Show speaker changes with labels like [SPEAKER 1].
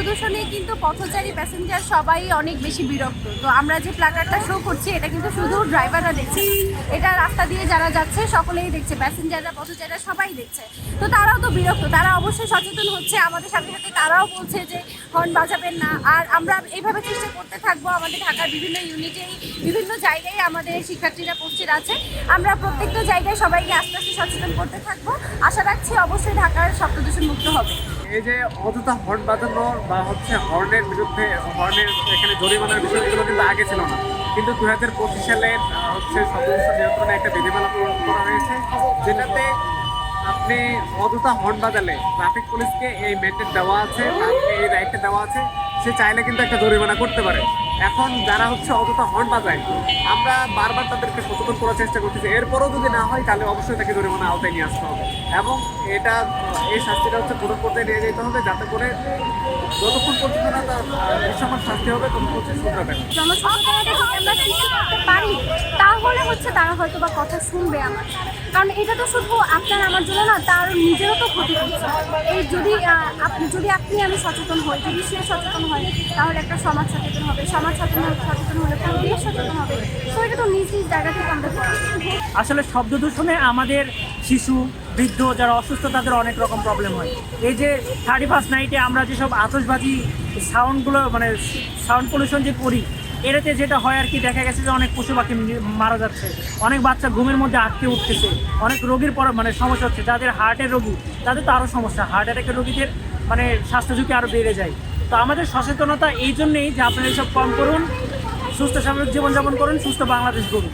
[SPEAKER 1] দূষণে কিন্তু পথচারী প্যাসেঞ্জার সবাই অনেক বেশি বিরক্ত। তো আমরা যে প্ল্যাকার্ডটা শো করছি এটা কিন্তু শুধু ড্রাইভাররা দেখছে না, এটা রাস্তা দিয়ে যারা যাচ্ছে সকলেই দেখছে, প্যাসেঞ্জাররা পথচারীরা সবাই দেখছে। তো তারাও তো বিরক্ত, তারা অবশ্যই সচেতন হচ্ছে, আমাদের সাথে সাথে তারাও বলছে যে হর্ন বাজাবেন না। আর আমরা এইভাবে চেষ্টা করতে থাকবো। আমাদের ঢাকার বিভিন্ন ইউনিটেই বিভিন্ন জায়গায় আমাদের শিক্ষার্থীরা উপস্থিত আছে। আমরা প্রত্যেকটা জায়গায় সবাইকে আস্তে আস্তে সচেতন করতে থাকবো। আশা রাখছি অবশ্যই ঢাকার শব্দ দূষণ মুক্ত হবে।
[SPEAKER 2] এই যে অযথা হর্ন বাজানো বা হর্নের বিরুদ্ধে হর্নের এখানে জরিমানার বিষয়, এগুলো কিন্তু আগে ছিল না, কিন্তু 2025 সালে শব্দ দূষণ নিয়ন্ত্রণে একটা বিধিমালা প্রণয়ন করা হয়েছে, যেটাতে আপনি অযথা হর্ন বাজালে ট্রাফিক পুলিশকে এই মেন্টেন দেওয়া আছে, তাকে এই রাইটটা দেওয়া আছে, সে চাইলে কিন্তু একটা জরিমানা করতে পারে। এখন যারা অযথা হর্ন বাজায়, আমরা বারবার তাদেরকে সচেতন করার চেষ্টা করতেছি, এরপরও যদি না হয় তাহলে অবশ্যই তাকে জরিমানা আওতায় নিয়ে আসতে হবে এবং এই শাস্তিটা প্রথম পর্যায়ে নিয়ে যেতে হবে, যাতে করে যতক্ষণ পর্যন্ত না তার দৃশ্যমান শাস্তি হবে ততক্ষণ সে শুনবে না।
[SPEAKER 1] জনসচেতনতা যদি আমরা সৃষ্টি করতে পারি তাহলে তারা হয়তো বা কথা শুনবে আমার। কারণ এটা তো শুধু আপনার আমার জন্য না, তার নিজেরও তো ক্ষতি করছে। এই যদি আপনি আমি সচেতন হই, যদি সে সচেতন হয়, তাহলে একটা সমাজ সচেতন হবে, সমাজ সচেতন হলে পুরো দেশ সচেতন হবে। তো এটা তো নিজ নিজ জায়গা থেকে আমরা করি।
[SPEAKER 3] আসলে শব্দ দূষণে আমাদের শিশু, বৃদ্ধ যারা অসুস্থ তাদের অনেক রকম প্রবলেম হয়। এই যে 31st নাইটে আমরা যেসব আতশবাজি সাউন্ডগুলো সাউন্ড পলিউশন যে করি, এটাতে যেটা হয় আর কি, দেখা গেছে যে অনেক পশু পাখি মারা যাচ্ছে, অনেক বাচ্চা ঘুমের মধ্যে আটকে উঠতেছে, অনেক রোগীর সমস্যা হচ্ছে। যাদের হার্টের রোগী তাদের তো আরও সমস্যা, হার্ট অ্যাটাকের রোগীদের স্বাস্থ্য ঝুঁকি আরও বেড়ে যায়। তো আমাদের সচেতনতা এই জন্যেই যে আপনারা এসব কম করুন, সুস্থ স্বাভাবিক জীবনযাপন করুন, সুস্থ বাংলাদেশ গড়ুন।